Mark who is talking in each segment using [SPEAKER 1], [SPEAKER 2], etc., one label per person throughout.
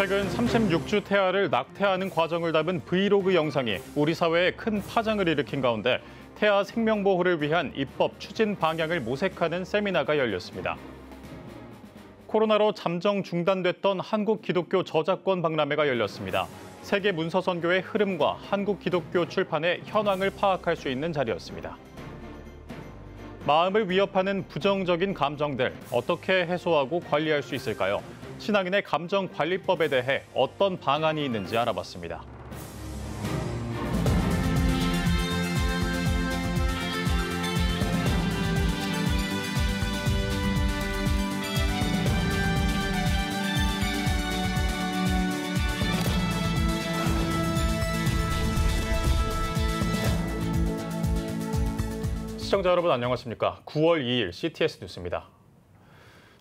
[SPEAKER 1] 최근 36주 태아를 낙태하는 과정을 담은 브이로그 영상이 우리 사회에 큰 파장을 일으킨 가운데 태아 생명보호를 위한 입법 추진 방향을 모색하는 세미나가 열렸습니다. 코로나로 잠정 중단됐던 한국 기독교 저작권 박람회가 열렸습니다. 세계 문서 선교의 흐름과 한국 기독교 출판의 현황을 파악할 수 있는 자리였습니다. 마음을 위협하는 부정적인 감정들 어떻게 해소하고 관리할 수 있을까요? 신앙인의 감정관리법에 대해 어떤 방안이 있는지 알아봤습니다. 시청자 여러분 안녕하십니까? 9월 2일 CTS 뉴스입니다.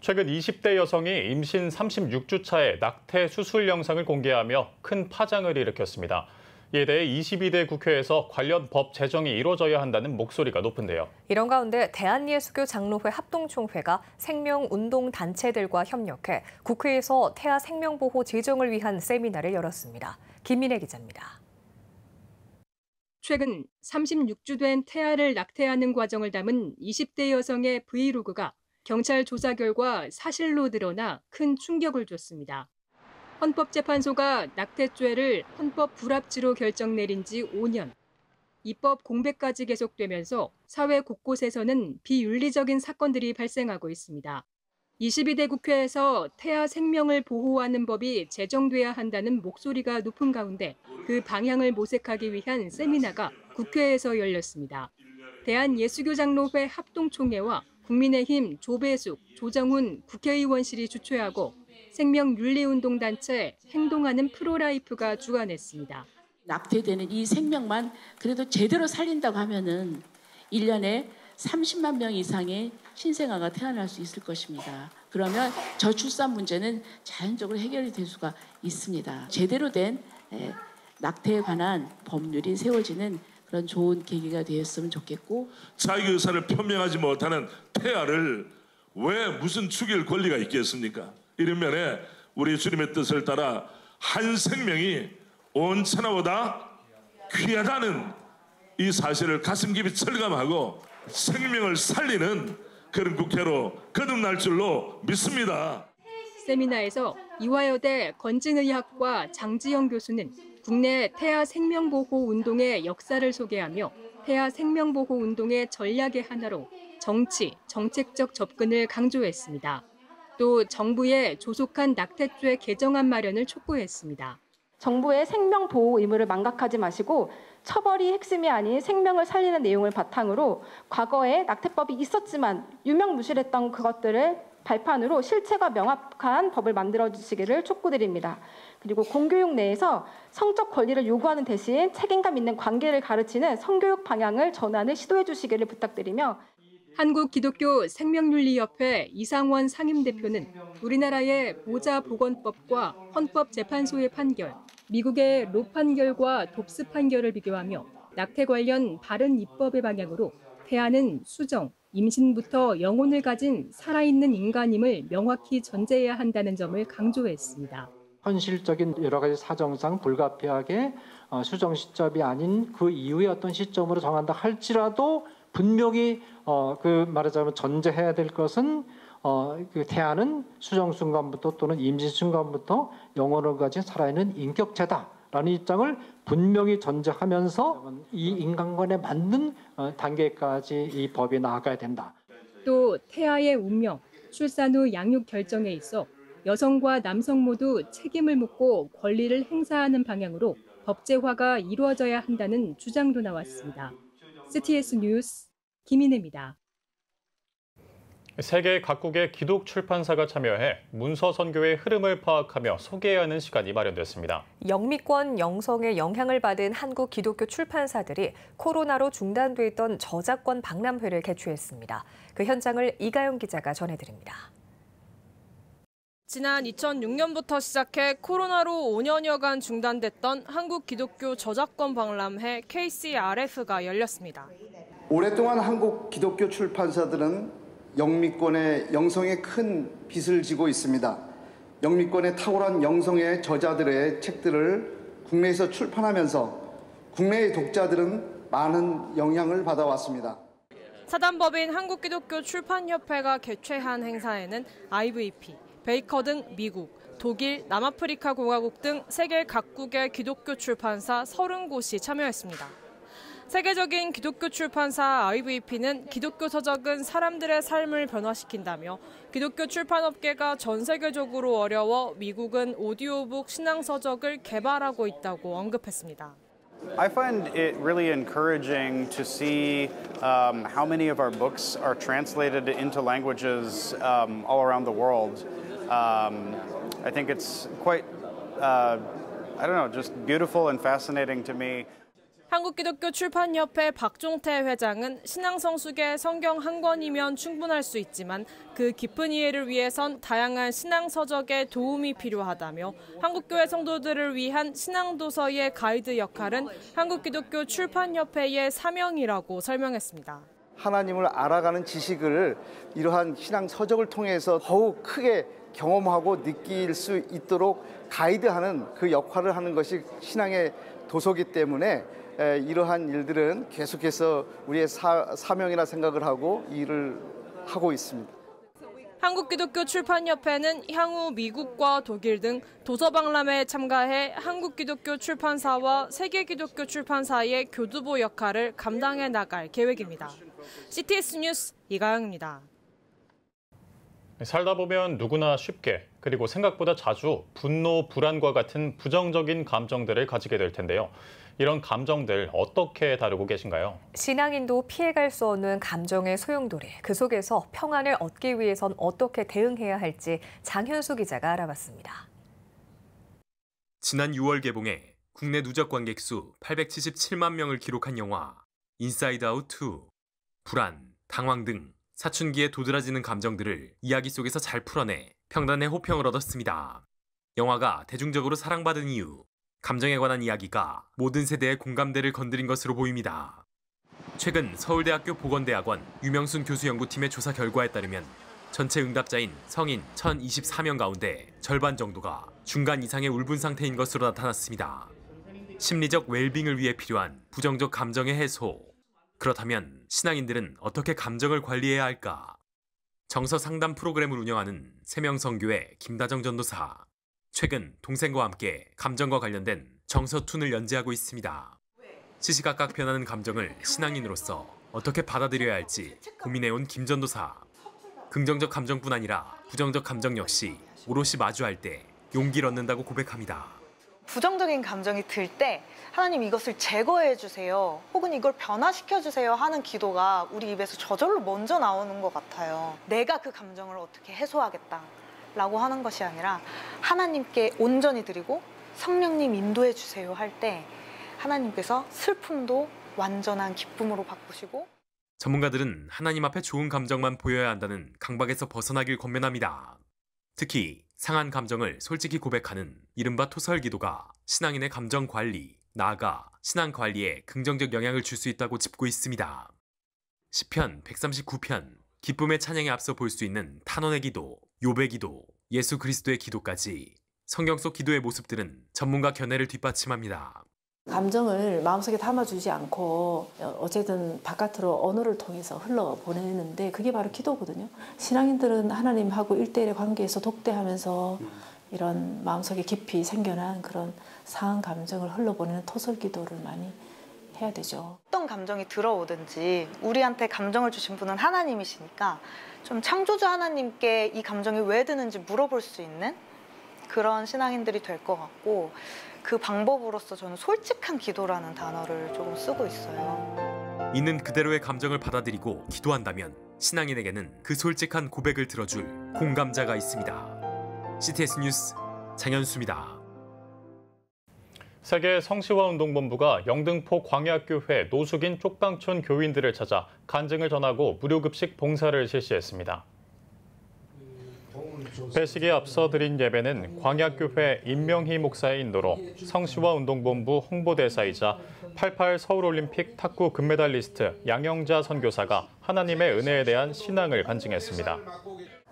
[SPEAKER 1] 최근 20대 여성이 임신 36주 차에 낙태 수술 영상을 공개하며 큰 파장을 일으켰습니다. 이에 대해 22대 국회에서 관련 법 제정이 이루어져야 한다는 목소리가 높은데요.
[SPEAKER 2] 이런 가운데 대한예수교 장로회 합동총회가 생명운동단체들과 협력해 국회에서 태아 생명보호 제정을 위한 세미나를 열었습니다. 김민혜 기자입니다.
[SPEAKER 3] 최근 36주 된 태아를 낙태하는 과정을 담은 20대 여성의 브이로그가 경찰 조사 결과 사실로 드러나 큰 충격을 줬습니다. 헌법재판소가 낙태죄를 헌법 불합치로 결정 내린 지 5년. 입법 공백까지 계속되면서 사회 곳곳에서는 비윤리적인 사건들이 발생하고 있습니다. 22대 국회에서 태아 생명을 보호하는 법이 제정돼야 한다는 목소리가 높은 가운데 그 방향을 모색하기 위한 세미나가 국회에서 열렸습니다. 대한예수교장로회 합동총회와 국민의힘 조배숙, 조정훈 국회의원실이 주최하고 생명윤리운동단체 행동하는 프로라이프가 주관했습니다.
[SPEAKER 4] 낙태되는 이 생명만 그래도 제대로 살린다고 하면은 1년에 30만 명 이상의 신생아가 태어날 수 있을 것입니다. 그러면 저출산 문제는 자연적으로 해결이 될 수가 있습니다. 제대로 된 낙태에 관한 법률이 세워지는 그런 좋은 계기가 되었으면 좋겠고,
[SPEAKER 5] 자기 의사를 표명하지 못하는 태아를 왜 무슨 죽일 권리가 있겠습니까? 이런 면에 우리 주님의 뜻을 따라 한 생명이 온 천하보다 귀하다는 이 사실을 가슴 깊이 철감하고 생명을 살리는 그런 국회로 거듭날 줄로 믿습니다.
[SPEAKER 3] 세미나에서 이화여대 건진의학과 장지영 교수는 국내 태아 생명보호 운동의 역사를 소개하며 태아 생명보호 운동의 전략의 하나로 정치, 정책적 접근을 강조했습니다. 또 정부의 조속한 낙태죄 개정안 마련을 촉구했습니다.
[SPEAKER 6] 정부의 생명보호 의무를 망각하지 마시고 처벌이 핵심이 아닌 생명을 살리는 내용을 바탕으로 과거에 낙태법이 있었지만 유명무실했던 그것들을 발판으로 실체가 명확한 법을 만들어주시기를 촉구드립니다. 그리고 공교육 내에서 성적 권리를 요구하는 대신 책임감 있는 관계를 가르치는 성교육 방향을 전환을 시도해 주시기를 부탁드리며,
[SPEAKER 3] 한국기독교 생명윤리협회 이상원 상임대표는 우리나라의 보자보건법과 헌법재판소의 판결, 미국의 로 판결과 dob스 판결을 비교하며 낙태 관련 바른 입법의 방향으로 태아는 수정, 임신부터 영혼을 가진 살아있는 인간임을 명확히 전제해야 한다는 점을 강조했습니다.
[SPEAKER 7] 현실적인 여러 가지 사정상 불가피하게 수정 시점이 아닌 그 이후의 어떤 시점으로 정한다 할지라도 분명히 말하자면 전제해야 될 것은 그 태아는 수정 순간부터 또는 임신 순간부터 영혼을 가진 살아있는 인격체다라는 입장을 분명히 전제하면서 이 인간관에 맞는 단계까지 이 법이 나아가야 된다.
[SPEAKER 3] 또 태아의 운명, 출산 후 양육 결정에 있어 여성과 남성 모두 책임을 묻고 권리를 행사하는 방향으로 법제화가 이루어져야 한다는 주장도 나왔습니다. CTS 뉴스 김인혜입니다.
[SPEAKER 1] 세계 각국의 기독 출판사가 참여해 문서 선교의 흐름을 파악하며 소개하는 시간이 마련됐습니다.
[SPEAKER 2] 영미권 영성의 영향을 받은 한국 기독교 출판사들이 코로나로 중단돼 있던 저작권 박람회를 개최했습니다. 그 현장을 이가영 기자가 전해드립니다.
[SPEAKER 8] 지난 2006년부터 시작해 코로나로 5년여간 중단됐던 한국 기독교 저작권 박람회 KCRF가 열렸습니다.
[SPEAKER 9] 오랫동안 한국 기독교 출판사들은 영미권의 영성에 큰 빚을 지고 있습니다. 영미권의 탁월한 영성의 저자들의 책들을 국내에서 출판하면서 국내의 독자들은 많은 영향을 받아왔습니다.
[SPEAKER 8] 사단법인 한국기독교 출판협회가 개최한 행사에는 IVP, 베이커 등 미국, 독일, 남아프리카 공화국 등 세계 각국의 기독교 출판사 30곳이 참여했습니다. 세계적인 기독교 출판사 IVP는 기독교 서적은 사람들의 삶을 변화시킨다며 기독교 출판업계가 전 세계적으로 어려워 미국은 오디오북 신앙 서적을 개발하고 있다고 언급했습니다.
[SPEAKER 10] I find it really encouraging to see how many of our books are translated into languages all around the world. I think it's quite, I don't know, just beautiful and fascinating to me.
[SPEAKER 8] 한국기독교 출판협회 박종태 회장은 신앙 성숙에 성경 한 권이면 충분할 수 있지만 그 깊은 이해를 위해선 다양한 신앙 서적의 도움이 필요하다며 한국교회 성도들을 위한 신앙 도서의 가이드 역할은 한국기독교 출판협회의 사명이라고 설명했습니다.
[SPEAKER 9] 하나님을 알아가는 지식을 이러한 신앙 서적을 통해서 더욱 크게 경험하고 느낄 수 있도록 가이드하는 그 역할을 하는 것이 신앙의 도서기 때문에 이러한 일들은 계속해서 우리의 사명이라 생각을 하고 일을 하고 있습니다.
[SPEAKER 8] 한국기독교 출판협회는 향후 미국과 독일 등 도서박람회에 참가해 한국기독교 출판사와 세계기독교 출판사의 교두보 역할을 감당해 나갈 계획입니다. CTS 뉴스 이가영입니다.
[SPEAKER 1] 살다 보면 누구나 쉽게 그리고 생각보다 자주 분노, 불안과 같은 부정적인 감정들을 가지게 될 텐데요. 이런 감정들 어떻게 다루고 계신가요?
[SPEAKER 2] 신앙인도 피해갈 수 없는 감정의 소용돌이. 그 속에서 평안을 얻기 위해선 어떻게 대응해야 할지 장현수 기자가 알아봤습니다.
[SPEAKER 11] 지난 6월 개봉해 국내 누적 관객 수 877만 명을 기록한 영화 인사이드 아웃 2. 불안, 당황 등 사춘기에 도드라지는 감정들을 이야기 속에서 잘 풀어내 평단의 호평을 얻었습니다. 영화가 대중적으로 사랑받은 이유, 감정에 관한 이야기가 모든 세대의 공감대를 건드린 것으로 보입니다. 최근 서울대학교 보건대학원 유명순 교수 연구팀의 조사 결과에 따르면 전체 응답자인 성인 1,024명 가운데 절반 정도가 중간 이상의 울분 상태인 것으로 나타났습니다. 심리적 웰빙을 위해 필요한 부정적 감정의 해소. 그렇다면 신앙인들은 어떻게 감정을 관리해야 할까? 정서 상담 프로그램을 운영하는 세명성교회 김다정 전도사. 최근 동생과 함께 감정과 관련된 정서툰을 연재하고 있습니다. 시시각각 변하는 감정을 신앙인으로서 어떻게 받아들여야 할지 고민해온 김 전도사. 긍정적 감정뿐 아니라 부정적 감정 역시 오롯이 마주할 때 용기를 얻는다고 고백합니다.
[SPEAKER 12] 부정적인 감정이 들 때 하나님 이것을 제거해 주세요. 혹은 이걸 변화시켜 주세요 하는 기도가 우리 입에서 저절로 먼저 나오는 것 같아요. 내가 그 감정을 어떻게 해소하겠다라고 하는 것이 아니라 하나님께 온전히 드리고 성령님 인도해 주세요 할 때 하나님께서 슬픔도 완전한 기쁨으로 바꾸시고.
[SPEAKER 11] 전문가들은 하나님 앞에 좋은 감정만 보여야 한다는 강박에서 벗어나길 권면합니다. 특히 상한 감정을 솔직히 고백하는 이른바 토설 기도가 신앙인의 감정 관리, 나아가 신앙 관리에 긍정적 영향을 줄 수 있다고 짚고 있습니다. 시편 139편, 기쁨의 찬양에 앞서 볼 수 있는 탄원의 기도, 욥의 기도, 예수 그리스도의 기도까지 성경 속 기도의 모습들은 전문가 견해를 뒷받침합니다.
[SPEAKER 13] 감정을 마음속에 담아주지 않고 어쨌든 바깥으로 언어를 통해서 흘러보내는데 그게 바로 기도거든요. 신앙인들은 하나님하고 1대1의 관계에서 독대하면서 이런 마음속에 깊이 생겨난 그런 상한 감정을 흘러보내는 토설 기도를 많이 해야 되죠.
[SPEAKER 12] 어떤 감정이 들어오든지 우리한테 감정을 주신 분은 하나님이시니까 좀 창조주 하나님께 이 감정이 왜 드는지 물어볼 수 있는 그런 신앙인들이 될 것 같고, 그 방법으로서 저는 솔직한 기도라는 단어를 조금 쓰고 있어요.
[SPEAKER 11] 있는 그대로의 감정을 받아들이고 기도한다면 신앙인에게는 그 솔직한 고백을 들어줄 공감자가 있습니다. CTS 뉴스 장현수입니다.
[SPEAKER 1] 세계 성시화운동본부가 영등포 광야교회 노숙인 쪽방촌 교인들을 찾아 간증을 전하고 무료급식 봉사를 실시했습니다. 배식에 앞서 드린 예배는 광야교회 임명희 목사의 인도로 성시화운동본부 홍보대사이자 88 서울올림픽 탁구 금메달리스트 양영자 선교사가 하나님의 은혜에 대한 신앙을 간증했습니다.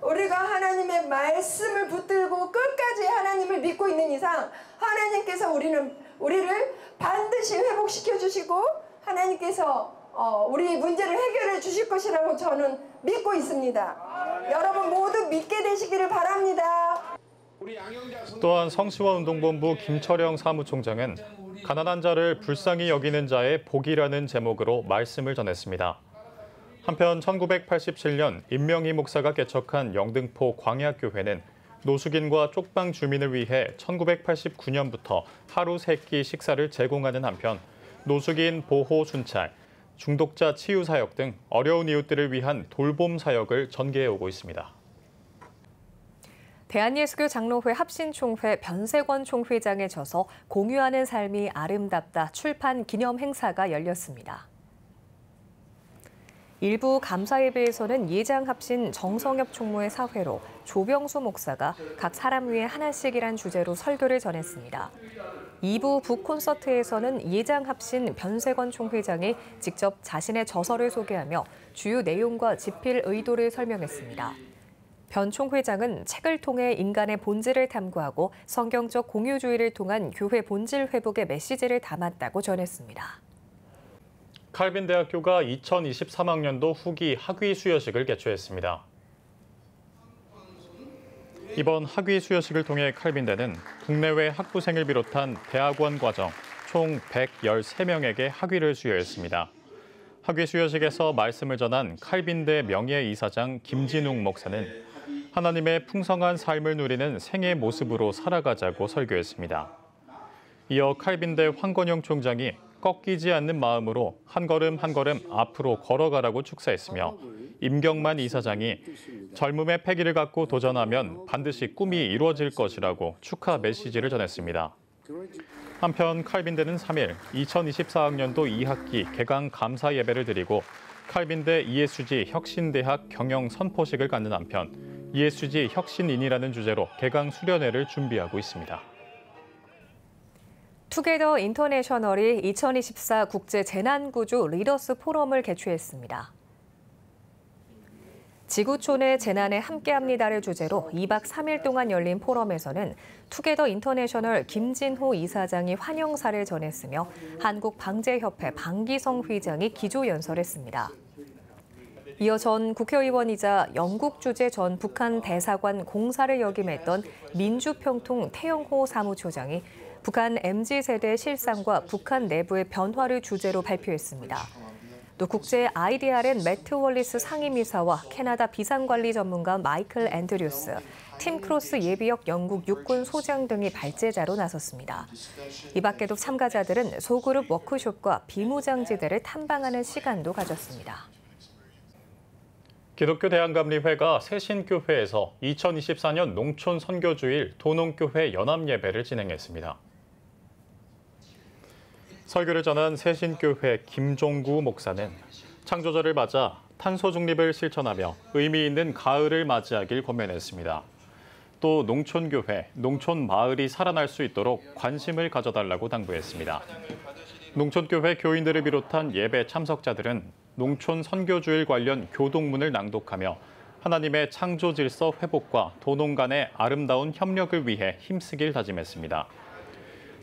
[SPEAKER 14] 우리가 하나님 하나님의 말씀을 붙들고 끝까지 하나님을 믿고 있는 이상 하나님께서 우리를 반드시 회복시켜 주시고 하나님께서 우리 문제를 해결해 주실 것이라고 저는 믿고 있습니다. 여러분 모두 믿게 되시기를 바랍니다.
[SPEAKER 1] 또한 성시화운동본부 김철영 사무총장은 가난한 자를 불쌍히 여기는 자의 복이라는 제목으로 말씀을 전했습니다. 한편 1987년 임명희 목사가 개척한 영등포 광야교회는 노숙인과 쪽방 주민을 위해 1989년부터 하루 3끼 식사를 제공하는 한편 노숙인 보호 순찰, 중독자 치유 사역 등 어려운 이웃들을 위한 돌봄 사역을 전개해오고 있습니다.
[SPEAKER 2] 대한예수교 장로회 합신총회 변세권 총회장에 져서 공유하는 삶이 아름답다 출판 기념 행사가 열렸습니다. 일부 감사예배에서는 예장 합신 정성엽 총무의 사회로 조병수 목사가 각 사람 위에 하나씩이란 주제로 설교를 전했습니다. 2부 북콘서트에서는 예장 합신 변세권 총회장이 직접 자신의 저서를 소개하며 주요 내용과 집필 의도를 설명했습니다. 변 총회장은 책을 통해 인간의 본질을 탐구하고 성경적 공유주의를 통한 교회 본질 회복의 메시지를 담았다고 전했습니다.
[SPEAKER 1] 칼빈대학교가 2023학년도 후기 학위 수여식을 개최했습니다. 이번 학위 수여식을 통해 칼빈대는 국내외 학부생을 비롯한 대학원 과정 총 113명에게 학위를 수여했습니다. 학위 수여식에서 말씀을 전한 칼빈대 명예이사장 김진웅 목사는 하나님의 풍성한 삶을 누리는 생의 모습으로 살아가자고 설교했습니다. 이어 칼빈대 황건영 총장이 꺾이지 않는 마음으로 한 걸음 한 걸음 앞으로 걸어가라고 축사했으며 임경만 이사장이 젊음의 패기를 갖고 도전하면 반드시 꿈이 이루어질 것이라고 축하 메시지를 전했습니다. 한편 칼빈대는 3일 2024학년도 2학기 개강 감사 예배를 드리고 칼빈대 ESG 혁신대학 경영 선포식을 갖는 한편 ESG 혁신인이라는 주제로 개강 수련회를 준비하고 있습니다.
[SPEAKER 2] 투게더 인터내셔널이 2024 국제 재난구조 리더스 포럼을 개최했습니다. 지구촌의 재난에 함께합니다를 주제로 2박 3일 동안 열린 포럼에서는 투게더 인터내셔널 김진호 이사장이 환영사를 전했으며 한국방재협회 방기성 회장이 기조연설했습니다. 이어 전 국회의원이자 영국 주재 전 북한 대사관 공사를 역임했던 민주평통 태영호 사무처장이 북한 MZ세대 실상과 북한 내부의 변화를 주제로 발표했습니다. 또 국제 IDRN 매트 월리스 상임이사와 캐나다 비상관리 전문가 마이클 앤드류스, 팀 크로스 예비역 영국 육군 소장 등이 발제자로 나섰습니다. 이 밖에도 참가자들은 소그룹 워크숍과 비무장지대를 탐방하는 시간도 가졌습니다.
[SPEAKER 1] 기독교 대한감리회가 새신교회에서 2024년 농촌 선교주일 도농교회 연합예배를 진행했습니다. 설교를 전한 새신교회 김종구 목사는 창조절을 맞아 탄소 중립을 실천하며 의미 있는 가을을 맞이하길 권면했습니다. 또 농촌교회, 농촌마을이 살아날 수 있도록 관심을 가져달라고 당부했습니다. 농촌교회 교인들을 비롯한 예배 참석자들은 농촌 선교주일 관련 교동문을 낭독하며 하나님의 창조 질서 회복과 도농 간의 아름다운 협력을 위해 힘쓰길 다짐했습니다.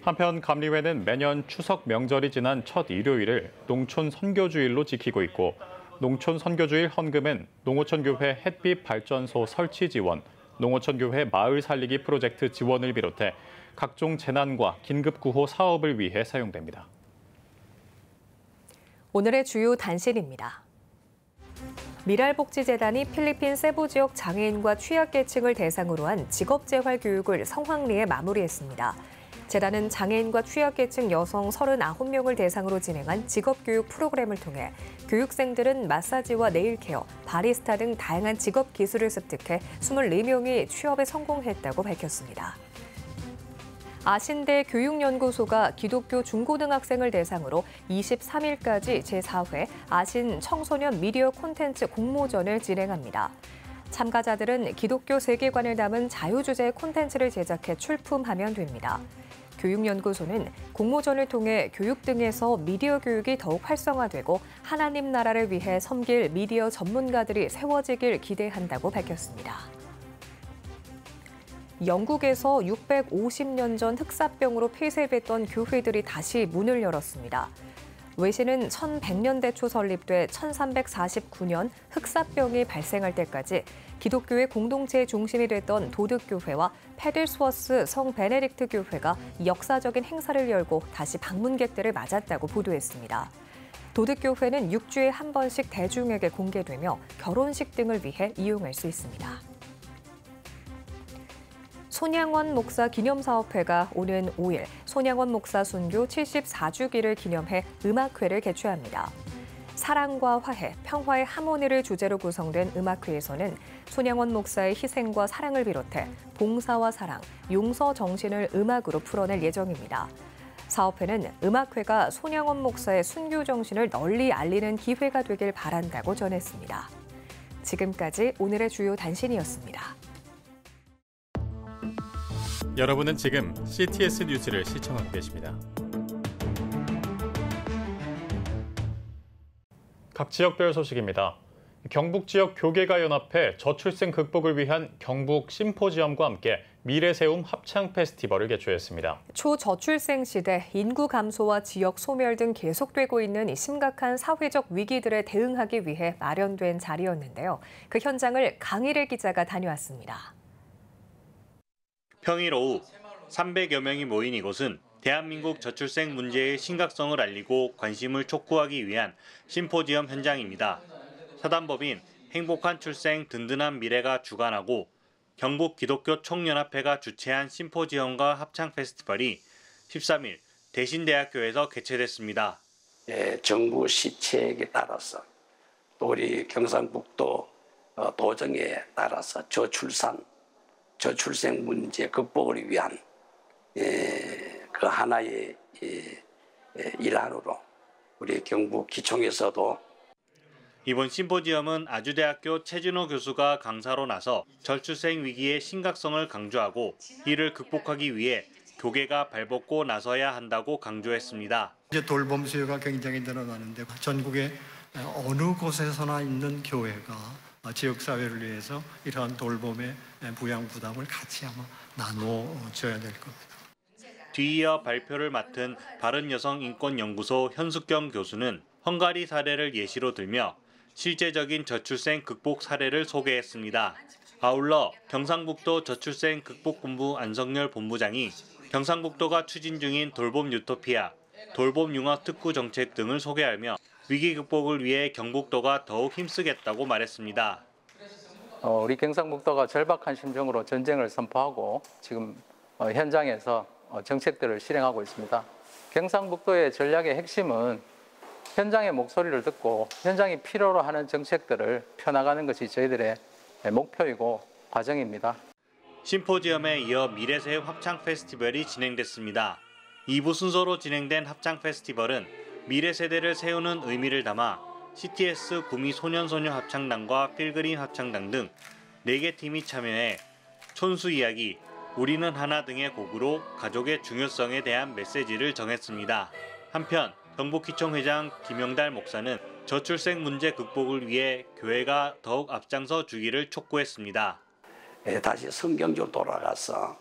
[SPEAKER 1] 한편 감리회는 매년 추석 명절이 지난 첫 일요일을 농촌 선교주일로 지키고 있고 농촌 선교주일 헌금은 농어촌교회 햇빛 발전소 설치 지원, 농어촌교회 마을 살리기 프로젝트 지원을 비롯해 각종 재난과 긴급구호 사업을 위해 사용됩니다.
[SPEAKER 2] 오늘의 주요 단신입니다. 미랄복지재단이 필리핀 세부 지역 장애인과 취약계층을 대상으로 한 직업재활 교육을 성황리에 마무리했습니다. 재단은 장애인과 취약계층 여성 39명을 대상으로 진행한 직업교육 프로그램을 통해 교육생들은 마사지와 네일케어, 바리스타 등 다양한 직업 기술을 습득해 24명이 취업에 성공했다고 밝혔습니다. 아신대 교육연구소가 기독교 중고등학생을 대상으로 23일까지 제4회 아신 청소년 미디어 콘텐츠 공모전을 진행합니다. 참가자들은 기독교 세계관을 담은 자유주제 콘텐츠를 제작해 출품하면 됩니다. 교육연구소는 공모전을 통해 교육 등에서 미디어 교육이 더욱 활성화되고 하나님 나라를 위해 섬길 미디어 전문가들이 세워지길 기대한다고 밝혔습니다. 영국에서 650년 전 흑사병으로 폐쇄됐던 교회들이 다시 문을 열었습니다. 외신은 1100년대 초 설립돼 1349년 흑사병이 발생할 때까지 기독교의 공동체의 중심이 됐던 도덕교회와 페들스워스 성 베네딕트 교회가 역사적인 행사를 열고 다시 방문객들을 맞았다고 보도했습니다. 도덕교회는 6주에 한 번씩 대중에게 공개되며 결혼식 등을 위해 이용할 수 있습니다. 손양원 목사 기념사업회가 오는 5일 손양원 목사 순교 74주기를 기념해 음악회를 개최합니다. 사랑과 화해, 평화의 하모니를 주제로 구성된 음악회에서는 손양원 목사의 희생과 사랑을 비롯해 봉사와 사랑, 용서 정신을 음악으로 풀어낼 예정입니다. 사업회는 음악회가 손양원 목사의 순교 정신을 널리 알리는 기회가 되길 바란다고 전했습니다. 지금까지 오늘의 주요 단신이었습니다.
[SPEAKER 1] 여러분은 지금 CTS 뉴스를 시청하고 계십니다. 각 지역별 소식입니다. 경북 지역 교계가 연합해 저출생 극복을 위한 경북 심포지엄과 함께 미래세움 합창 페스티벌을 개최했습니다.
[SPEAKER 2] 초저출생 시대 인구 감소와 지역 소멸 등 계속되고 있는 이 심각한 사회적 위기들에 대응하기 위해 마련된 자리였는데요. 그 현장을 강일의 기자가 다녀왔습니다.
[SPEAKER 15] 평일 오후 300여 명이 모인 이곳은 대한민국 저출생 문제의 심각성을 알리고 관심을 촉구하기 위한 심포지엄 현장입니다. 사단법인 행복한 출생 든든한 미래가 주관하고 경북 기독교 총연합회가 주최한 심포지엄과 합창 페스티벌이 13일 대신대학교에서 개최됐습니다.
[SPEAKER 16] 정부 시책에 따라서 또 우리 경상북도 도정에 따라서 저출생 문제 극복을 위한 그 하나의 일환으로 우리 경북 기총에서도
[SPEAKER 15] 이번 심포지엄은 아주대학교 최진호 교수가 강사로 나서 저출생 위기의 심각성을 강조하고 이를 극복하기 위해 교계가 발벗고 나서야 한다고 강조했습니다.
[SPEAKER 17] 이제 돌봄 수요가 굉장히 늘어나는데 전국의 어느 곳에서나 있는 교회가 지역사회를 위해서 이러한 돌봄의 부양 부담을 같이 아마 나눠줘야 될 겁니다.
[SPEAKER 15] 뒤이어 발표를 맡은 바른여성인권연구소 현숙경 교수는 헝가리 사례를 예시로 들며 실제적인 저출생 극복 사례를 소개했습니다. 아울러 경상북도 저출생 극복본부 안성열 본부장이 경상북도가 추진 중인 돌봄 유토피아, 돌봄 융합 특구 정책 등을 소개하며 위기 극복을 위해 경북도가 더욱 힘쓰겠다고 말했습니다.
[SPEAKER 18] 우리 경상북도가 절박한 심정으로 전쟁을 선포하고 지금 현장에서 정책들을 실행하고 있습니다. 경상북도의 전략의 핵심은 현장의 목소리를 듣고 현장이 필요로 하는 정책들을 펴나가는 것이 저희들의 목표이고 과정입니다.
[SPEAKER 15] 심포지엄에 이어 미래세움 합창 페스티벌이 진행됐습니다. 2부 순서로 진행된 합창 페스티벌은 미래 세대를 세우는 의미를 담아 CTS 구미 소년소녀 합창단과 필그림 합창단 등 4개 팀이 참여해 촌수 이야기, 우리는 하나 등의 곡으로 가족의 중요성에 대한 메시지를 전했습니다. 한편 경북기총 회장 김영달 목사는 저출생 문제 극복을 위해 교회가 더욱 앞장서 주기를 촉구했습니다.
[SPEAKER 16] 다시 성경적으로 돌아가서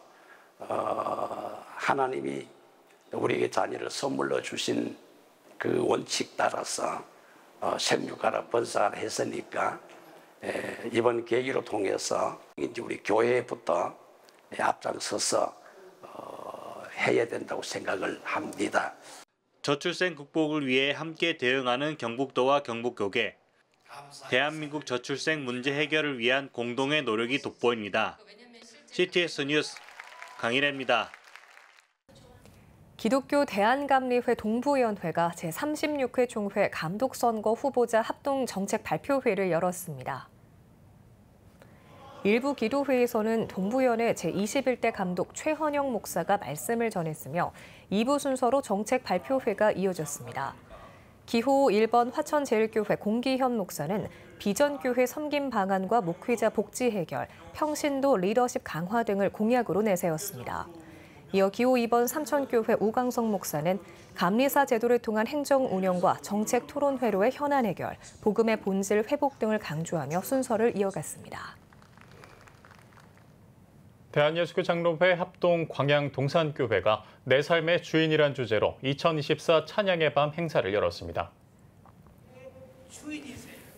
[SPEAKER 16] 하나님이 우리에게 자녀를 선물로 주신 그 원칙 따라서 생육하라 번성하라 했으니까 이번 계기로 통해서 이제 우리 교회부터 앞장서서 해야 된다고 생각을 합니다.
[SPEAKER 15] 저출생 극복을 위해 함께 대응하는 경북도와 경북교계, 대한민국 저출생 문제 해결을 위한 공동의 노력이 돋보입니다. CTS 뉴스 강일혜입니다.
[SPEAKER 2] 기독교 대한감리회 동부위원회가 제36회 총회 감독선거 후보자 합동 정책 발표회를 열었습니다. 일부 기도회에서는 동부위원회 제21대 감독 최헌영 목사가 말씀을 전했으며 2부 순서로 정책 발표회가 이어졌습니다. 기호 1번 화천제일교회 공기현 목사는 비전교회 섬김 방안과 목회자 복지 해결, 평신도 리더십 강화 등을 공약으로 내세웠습니다. 이어 기호 2번 삼천교회 우광석 목사는 감리사 제도를 통한 행정 운영과 정책 토론회로의 현안 해결, 복음의 본질 회복 등을 강조하며 순서를 이어갔습니다.
[SPEAKER 1] 대한예수교 장로회 합동 광양 동산교회가 내 삶의 주인이란 주제로 2024 찬양의 밤 행사를 열었습니다.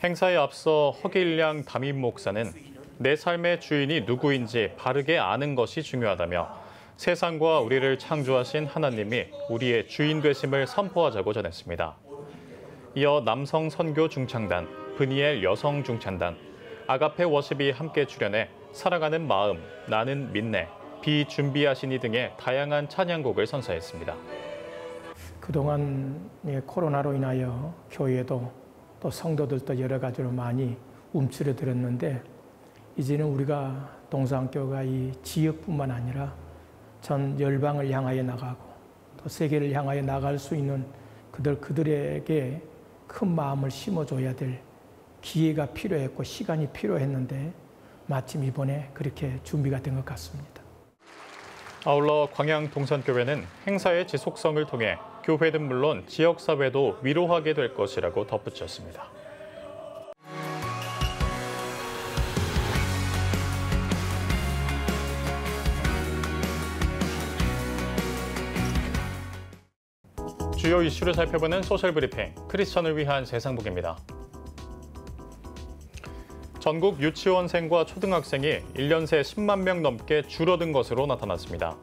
[SPEAKER 1] 행사에 앞서 허길량 담임 목사는 내 삶의 주인이 누구인지 바르게 아는 것이 중요하다며 세상과 우리를 창조하신 하나님이 우리의 주인 되심을 선포하자고 전했습니다. 이어 남성 선교 중창단, 브니엘 여성 중창단, 아가페 워십이 함께 출연해 사랑하는 마음, 나는 믿네, 비준비하시니 등의 다양한 찬양곡을 선사했습니다.
[SPEAKER 19] 그동안 코로나로 인하여 교회도 또 성도들도 여러 가지로 많이 움츠러들었는데 이제는 우리가 동산교회가 이 지역뿐만 아니라 전 열방을 향하여 나가고 또 세계를 향하여 나갈 수 있는 그들에게 큰 마음을 심어줘야 될 기회가 필요했고 시간이 필요했는데 마침 이번에 그렇게 준비가 된 것 같습니다.
[SPEAKER 1] 아울러 광양 동산교회는 행사의 지속성을 통해 교회는 물론 지역사회도 위로하게 될 것이라고 덧붙였습니다. 주요 이슈를 살펴보는 소셜브리핑, 크리스천을 위한 세상북입니다. 전국 유치원생과 초등학생이 1년 새 10만 명 넘게 줄어든 것으로 나타났습니다.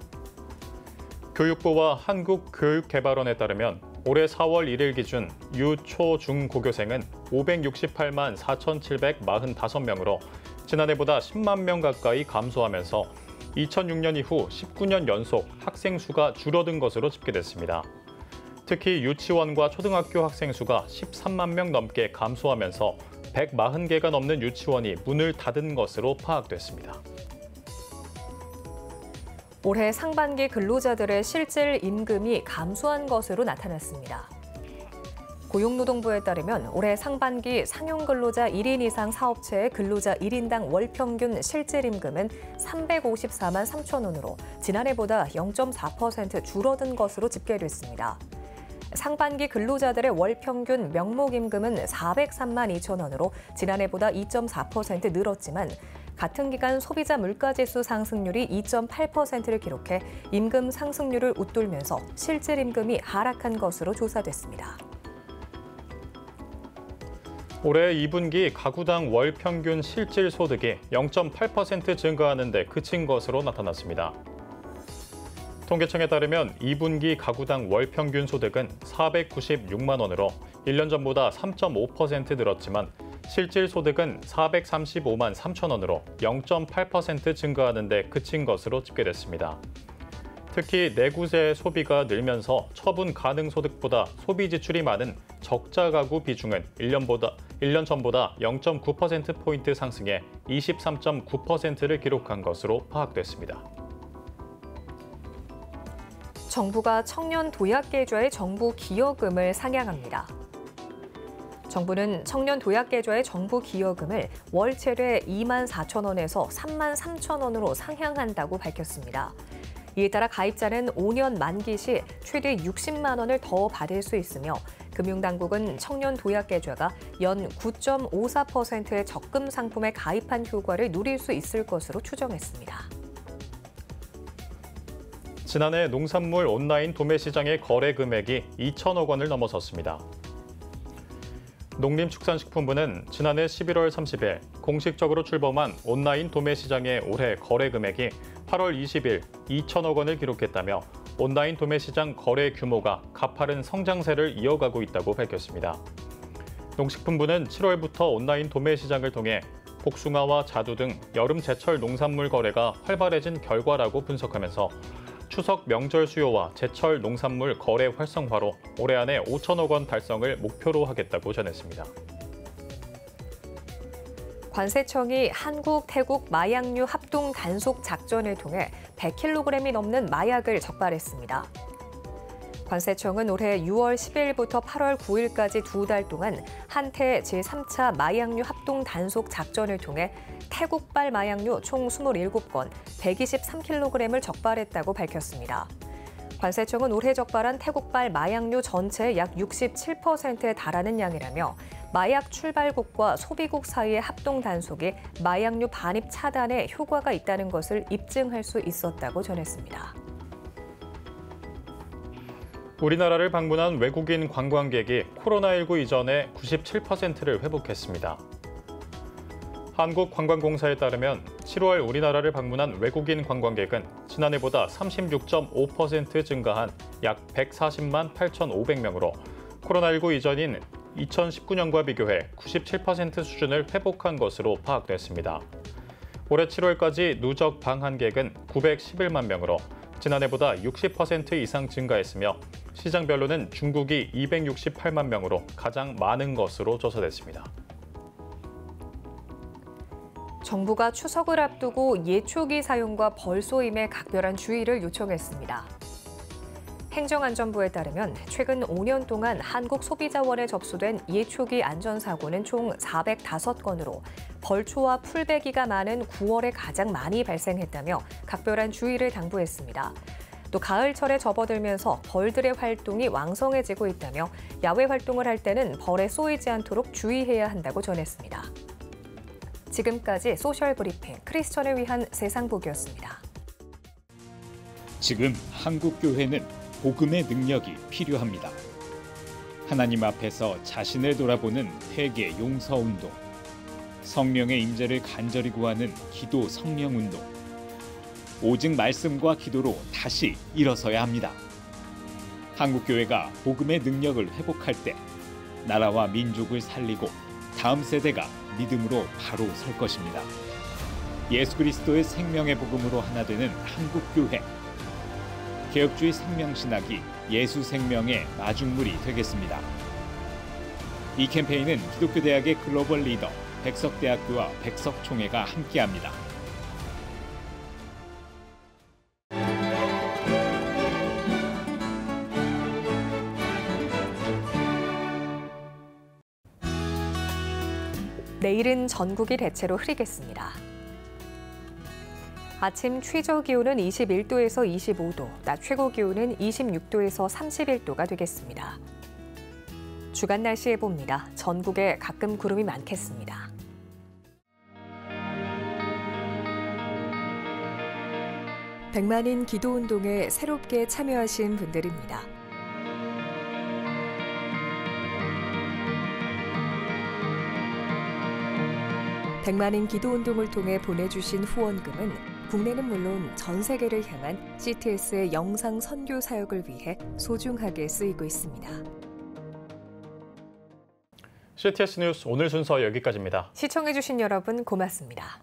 [SPEAKER 1] 교육부와 한국교육개발원에 따르면 올해 4월 1일 기준 유, 초, 중, 고교생은 568만 4,745명으로 지난해보다 10만 명 가까이 감소하면서 2006년 이후 19년 연속 학생 수가 줄어든 것으로 집계됐습니다. 특히 유치원과 초등학교 학생 수가 13만 명 넘게 감소하면서 140개가 넘는 유치원이 문을 닫은 것으로 파악됐습니다.
[SPEAKER 2] 올해 상반기 근로자들의 실질 임금이 감소한 것으로 나타났습니다. 고용노동부에 따르면 올해 상반기 상용근로자 1인 이상 사업체의 근로자 1인당 월평균 실질 임금은 354만 3천 원으로 지난해보다 0.4% 줄어든 것으로 집계됐습니다. 상반기 근로자들의 월평균 명목임금은 403만 2천 원으로 지난해보다 2.4% 늘었지만 같은 기간 소비자 물가지수 상승률이 2.8%를 기록해 임금 상승률을 웃돌면서 실질 임금이 하락한 것으로 조사됐습니다.
[SPEAKER 1] 올해 2분기 가구당 월평균 실질 소득이 0.8% 증가하는 데 그친 것으로 나타났습니다. 통계청에 따르면 2분기 가구당 월평균 소득은 496만 원으로 1년 전보다 3.5% 늘었지만 실질 소득은 435만 3천 원으로 0.8% 증가하는 데 그친 것으로 집계됐습니다. 특히 내구재 소비가 늘면서 처분 가능 소득보다 소비 지출이 많은 적자 가구 비중은 1년 전보다 0.9%포인트 상승해 23.9%를 기록한 것으로 파악됐습니다.
[SPEAKER 2] 정부가 청년 도약 계좌의 정부 기여금을 상향합니다. 정부는 청년 도약 계좌의 정부 기여금을 월 최대 2만 4천 원에서 3만 3천 원으로 상향한다고 밝혔습니다. 이에 따라 가입자는 5년 만기 시 최대 60만 원을 더 받을 수 있으며 금융당국은 청년 도약 계좌가 연 9.54%의 적금 상품에 가입한 효과를 누릴 수 있을 것으로 추정했습니다.
[SPEAKER 1] 지난해 농산물 온라인 도매 시장의 거래 금액이 2천억 원을 넘어섰습니다. 농림축산식품부는 지난해 11월 30일 공식적으로 출범한 온라인 도매 시장의 올해 거래 금액이 8월 20일 2천억 원을 기록했다며 온라인 도매 시장 거래 규모가 가파른 성장세를 이어가고 있다고 밝혔습니다. 농식품부는 7월부터 온라인 도매 시장을 통해 복숭아와 자두 등 여름 제철 농산물 거래가 활발해진 결과라고 분석하면서 추석 명절 수요와 제철 농산물 거래 활성화로 올해 안에 5천억 원 달성을 목표로 하겠다고 전했습니다.
[SPEAKER 2] 관세청이 한국, 태국 마약류 합동 단속 작전을 통해 100kg이 넘는 마약을 적발했습니다. 관세청은 올해 6월 10일부터 8월 9일까지 2달 동안 한태 제3차 마약류 합동 단속 작전을 통해 태국발 마약류 총 27건, 123kg을 적발했다고 밝혔습니다. 관세청은 올해 적발한 태국발 마약류 전체의 약 67%에 달하는 양이라며 마약 출발국과 소비국 사이의 합동 단속이 마약류 반입 차단에 효과가 있다는 것을 입증할 수 있었다고 전했습니다.
[SPEAKER 1] 우리나라를 방문한 외국인 관광객이 코로나19 이전의 97%를 회복했습니다. 한국관광공사에 따르면 7월 우리나라를 방문한 외국인 관광객은 지난해보다 36.5% 증가한 약 140만 8,500명으로 코로나19 이전인 2019년과 비교해 97% 수준을 회복한 것으로 파악됐습니다. 올해 7월까지 누적 방한객은 911만 명으로 지난해보다 60% 이상 증가했으며 시장별로는 중국이 268만 명으로 가장 많은 것으로 조사됐습니다.
[SPEAKER 2] 정부가 추석을 앞두고 예초기 사용과 벌 쏘임에 각별한 주의를 요청했습니다. 행정안전부에 따르면 최근 5년 동안 한국소비자원에 접수된 예초기 안전사고는 총 405건으로 벌초와 풀베기가 많은 9월에 가장 많이 발생했다며 각별한 주의를 당부했습니다. 또 가을철에 접어들면서 벌들의 활동이 왕성해지고 있다며 야외 활동을 할 때는 벌에 쏘이지 않도록 주의해야 한다고 전했습니다. 지금까지 소셜브리핑 크리스천을 위한 세상보기였습니다.
[SPEAKER 20] 지금 한국교회는 복음의 능력이 필요합니다. 하나님 앞에서 자신을 돌아보는 회개 용서운동, 성령의 임재를 간절히 구하는 기도 성령운동, 오직 말씀과 기도로 다시 일어서야 합니다. 한국교회가 복음의 능력을 회복할 때 나라와 민족을 살리고 다음 세대가 믿음으로 바로 설 것입니다. 예수 그리스도의 생명의 복음으로 하나 되는 한국교회. 개혁주의 생명신학이 예수 생명의 마중물이 되겠습니다. 이 캠페인은 기독교대학의 글로벌 리더 백석대학교와 백석총회가 함께합니다.
[SPEAKER 2] 내일은 전국이 대체로 흐리겠습니다. 아침 최저 기온은 21도에서 25도, 낮 최고 기온은 26도에서 31도가 되겠습니다. 주간 날씨 예보입니다. 전국에 가끔 구름이 많겠습니다. 백만인 기도운동에 새롭게 참여하신 분들입니다. 백만인 기도운동을 통해 보내주신 후원금은 국내는 물론 전 세계를 향한 CTS의 영상 선교 사역을 위해 소중하게 쓰이고 있습니다.
[SPEAKER 1] CTS 뉴스 오늘 순서 여기까지입니다.
[SPEAKER 2] 시청해주신 여러분 고맙습니다.